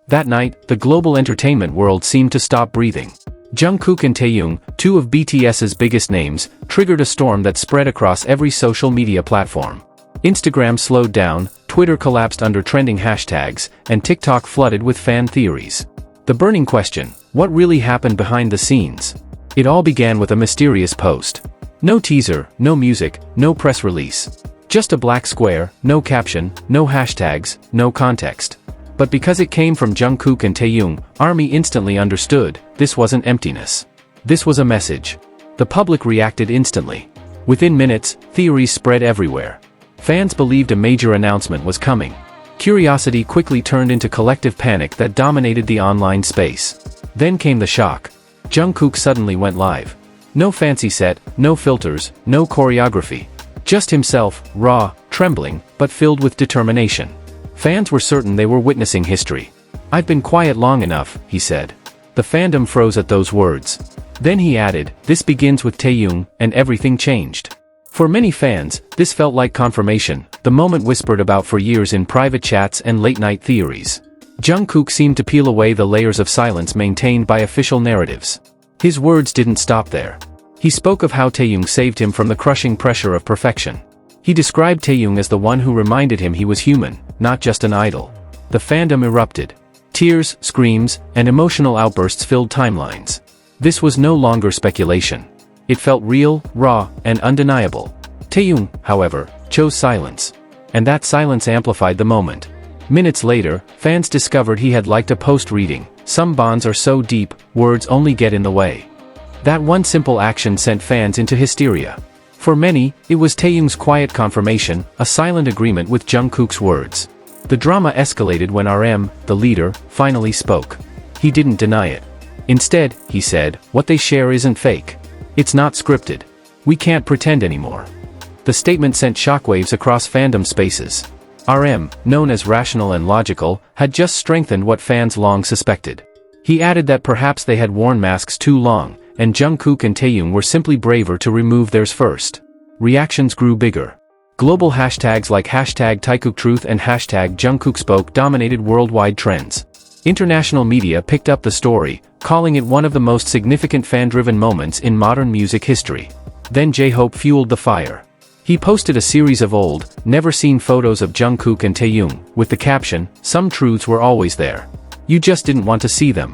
That night, the global entertainment world seemed to stop breathing. Jungkook and Taehyung, two of BTS's biggest names, triggered a storm that spread across every social media platform. Instagram slowed down, Twitter collapsed under trending hashtags, and TikTok flooded with fan theories. The burning question: what really happened behind the scenes? It all began with a mysterious post. No teaser, no music, no press release. Just a black square, no caption, no hashtags, no context. But because it came from Jungkook and Taehyung, ARMY instantly understood, this wasn't emptiness. This was a message. The public reacted instantly. Within minutes, theories spread everywhere. Fans believed a major announcement was coming. Curiosity quickly turned into collective panic that dominated the online space. Then came the shock. Jungkook suddenly went live. No fancy set, no filters, no choreography. Just himself, raw, trembling, but filled with determination. Fans were certain they were witnessing history. "I've been quiet long enough," he said. The fandom froze at those words. Then he added, "This begins with Taehyung," and everything changed. For many fans, this felt like confirmation, the moment whispered about for years in private chats and late-night theories. Jungkook seemed to peel away the layers of silence maintained by official narratives. His words didn't stop there. He spoke of how Taehyung saved him from the crushing pressure of perfection. He described Taehyung as the one who reminded him he was human, not just an idol. The fandom erupted. Tears, screams, and emotional outbursts filled timelines. This was no longer speculation. It felt real, raw, and undeniable. Taehyung, however, chose silence. And that silence amplified the moment. Minutes later, fans discovered he had liked a post reading, "Some bonds are so deep, words only get in the way." That one simple action sent fans into hysteria. For many, it was Taehyung's quiet confirmation, a silent agreement with Jungkook's words. The drama escalated when RM, the leader, finally spoke. He didn't deny it. Instead, he said, "What they share isn't fake. It's not scripted. We can't pretend anymore." The statement sent shockwaves across fandom spaces. RM, known as rational and logical, had just strengthened what fans long suspected. He added that perhaps they had worn masks too long, and Jungkook and Taehyung were simply braver to remove theirs first. Reactions grew bigger. Global hashtags like #TaehyungTruth and #JungkookSpoke dominated worldwide trends. International media picked up the story, calling it one of the most significant fan-driven moments in modern music history. Then J-Hope fueled the fire. He posted a series of old, never-seen photos of Jungkook and Taehyung, with the caption, "Some truths were always there. You just didn't want to see them."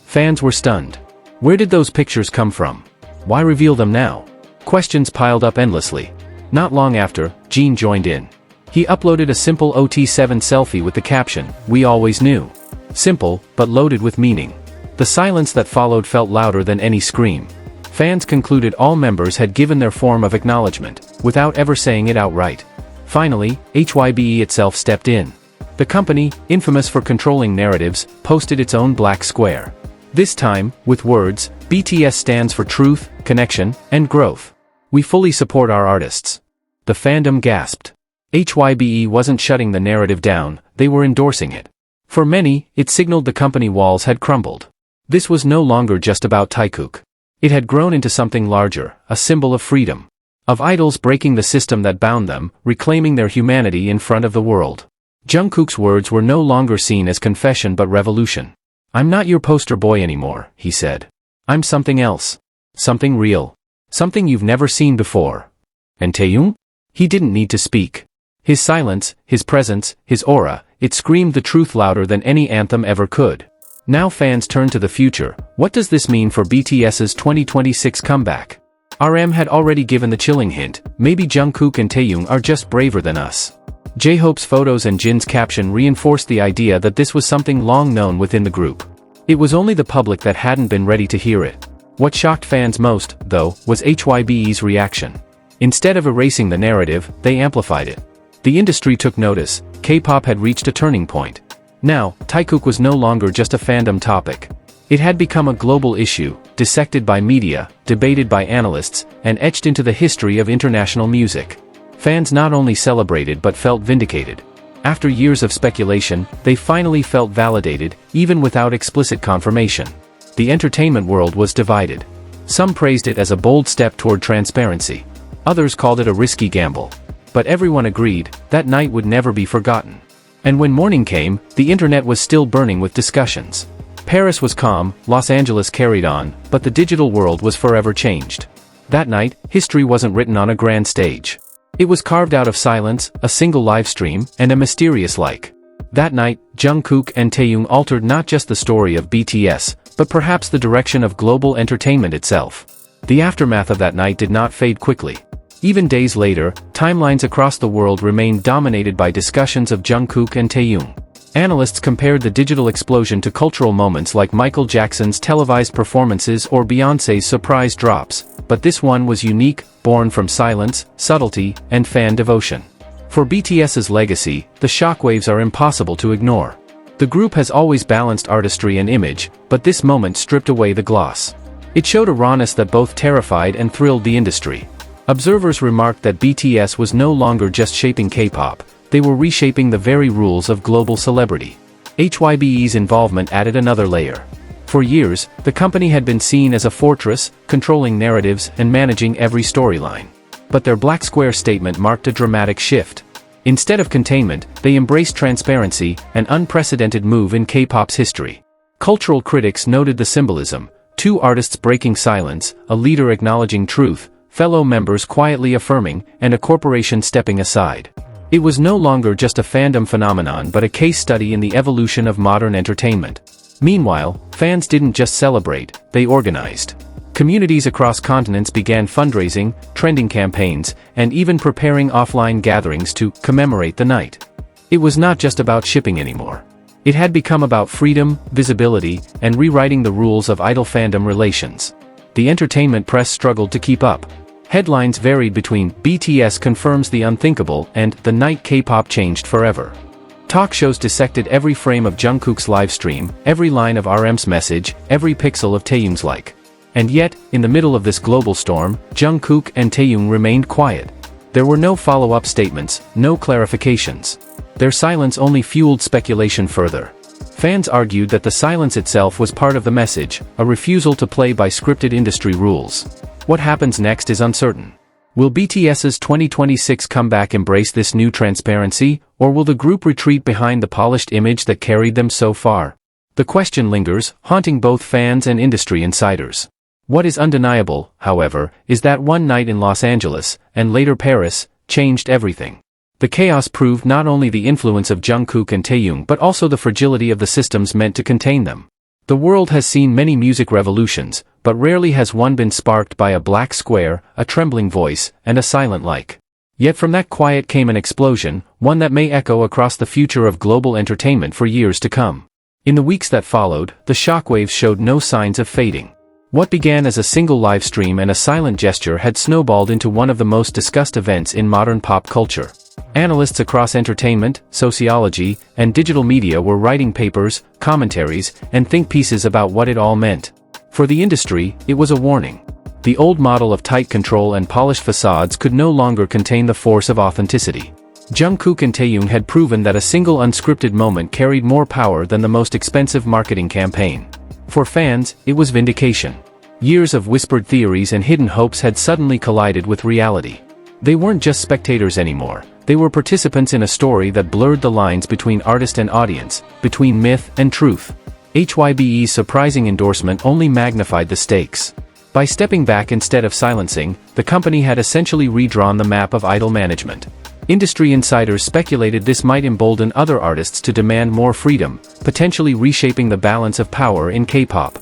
Fans were stunned. Where did those pictures come from? Why reveal them now? Questions piled up endlessly. Not long after, Jin joined in. He uploaded a simple OT7 selfie with the caption, "We always knew." Simple, but loaded with meaning. The silence that followed felt louder than any scream. Fans concluded all members had given their form of acknowledgement, without ever saying it outright. Finally, HYBE itself stepped in. The company, infamous for controlling narratives, posted its own black square. This time, with words, "BTS stands for truth, connection, and growth. We fully support our artists." The fandom gasped. HYBE wasn't shutting the narrative down, they were endorsing it. For many, it signaled the company walls had crumbled. This was no longer just about Taehyung. It had grown into something larger, a symbol of freedom. Of idols breaking the system that bound them, reclaiming their humanity in front of the world. Jungkook's words were no longer seen as confession but revolution. "I'm not your poster boy anymore," he said. "I'm something else. Something real. Something you've never seen before." And Taehyung? He didn't need to speak. His silence, his presence, his aura, it screamed the truth louder than any anthem ever could. Now fans turn to the future. What does this mean for BTS's 2026 comeback? RM had already given the chilling hint, maybe Jungkook and Taehyung are just braver than us. J-Hope's photos and Jin's caption reinforced the idea that this was something long known within the group. It was only the public that hadn't been ready to hear it. What shocked fans most, though, was HYBE's reaction. Instead of erasing the narrative, they amplified it. The industry took notice. K-pop had reached a turning point. Now, Taehyung was no longer just a fandom topic. It had become a global issue, dissected by media, debated by analysts, and etched into the history of international music. Fans not only celebrated but felt vindicated. After years of speculation, they finally felt validated, even without explicit confirmation. The entertainment world was divided. Some praised it as a bold step toward transparency. Others called it a risky gamble. But everyone agreed, that night would never be forgotten. And when morning came, the internet was still burning with discussions. Paris was calm, Los Angeles carried on, but the digital world was forever changed. That night, history wasn't written on a grand stage. It was carved out of silence, a single live stream, and a mysterious like. That night, Jungkook and Taehyung altered not just the story of BTS, but perhaps the direction of global entertainment itself. The aftermath of that night did not fade quickly. Even days later, timelines across the world remained dominated by discussions of Jungkook and Taehyung. Analysts compared the digital explosion to cultural moments like Michael Jackson's televised performances or Beyoncé's surprise drops, but this one was unique, born from silence, subtlety, and fan devotion. For BTS's legacy, the shockwaves are impossible to ignore. The group has always balanced artistry and image, but this moment stripped away the gloss. It showed a rawness that both terrified and thrilled the industry. Observers remarked that BTS was no longer just shaping K-pop, they were reshaping the very rules of global celebrity. HYBE's involvement added another layer. For years, the company had been seen as a fortress, controlling narratives and managing every storyline. But their Black Square statement marked a dramatic shift. Instead of containment, they embraced transparency, an unprecedented move in K-pop's history. Cultural critics noted the symbolism: two artists breaking silence, a leader acknowledging truth, fellow members quietly affirming, and a corporation stepping aside. It was no longer just a fandom phenomenon but a case study in the evolution of modern entertainment. Meanwhile, fans didn't just celebrate, they organized. Communities across continents began fundraising, trending campaigns, and even preparing offline gatherings to commemorate the night. It was not just about shipping anymore. It had become about freedom, visibility, and rewriting the rules of idol fandom relations. The entertainment press struggled to keep up. Headlines varied between "BTS confirms the unthinkable" and "The night K-pop changed forever." Talk shows dissected every frame of Jungkook's livestream, every line of RM's message, every pixel of Taehyung's like. And yet, in the middle of this global storm, Jungkook and Taehyung remained quiet. There were no follow-up statements, no clarifications. Their silence only fueled speculation further. Fans argued that the silence itself was part of the message, a refusal to play by scripted industry rules. What happens next is uncertain. Will BTS's 2026 comeback embrace this new transparency, or will the group retreat behind the polished image that carried them so far? The question lingers, haunting both fans and industry insiders. What is undeniable, however, is that one night in Los Angeles, and later Paris, changed everything. The chaos proved not only the influence of Jungkook and Taehyung but also the fragility of the systems meant to contain them. The world has seen many music revolutions, but rarely has one been sparked by a black square, a trembling voice, and a silent like. Yet from that quiet came an explosion, one that may echo across the future of global entertainment for years to come. In the weeks that followed, the shockwaves showed no signs of fading. What began as a single live stream and a silent gesture had snowballed into one of the most discussed events in modern pop culture. Analysts across entertainment, sociology, and digital media were writing papers, commentaries, and think pieces about what it all meant. For the industry, it was a warning. The old model of tight control and polished facades could no longer contain the force of authenticity. Jungkook and Taehyung had proven that a single unscripted moment carried more power than the most expensive marketing campaign. For fans, it was vindication. Years of whispered theories and hidden hopes had suddenly collided with reality. They weren't just spectators anymore. They were participants in a story that blurred the lines between artist and audience, between myth and truth. HYBE's surprising endorsement only magnified the stakes. By stepping back instead of silencing, the company had essentially redrawn the map of idol management. Industry insiders speculated this might embolden other artists to demand more freedom, potentially reshaping the balance of power in K-pop.